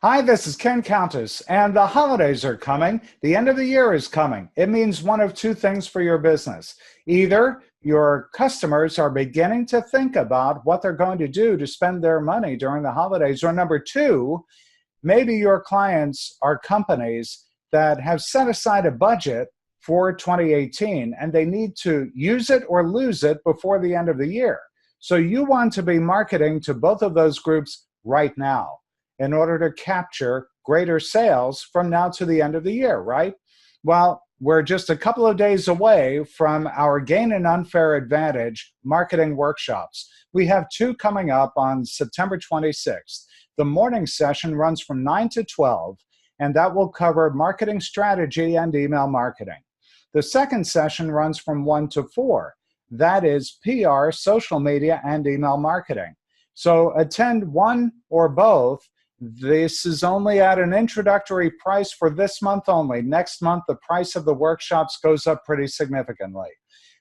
Hi, this is Ken Countess, and the holidays are coming. The end of the year is coming. It means one of two things for your business. Either your customers are beginning to think about what they're going to do to spend their money during the holidays, or number two, maybe your clients are companies that have set aside a budget for 2018 and they need to use it or lose it before the end of the year. So you want to be marketing to both of those groups right now in order to capture greater sales from now to the end of the year, right? Well, we're just a couple of days away from our Gain an Unfair Advantage marketing workshops. We have two coming up on September 26th. The morning session runs from 9 to 12, and that will cover marketing strategy and email marketing. The second session runs from 1 to 4. That is PR, social media, and email marketing. So attend one or both. This is only at an introductory price for this month only. Next month, the price of the workshops goes up pretty significantly.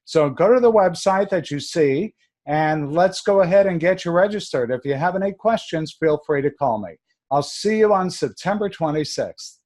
So go to the website that you see, and let's go ahead and get you registered. If you have any questions, feel free to call me. I'll see you on September 26th.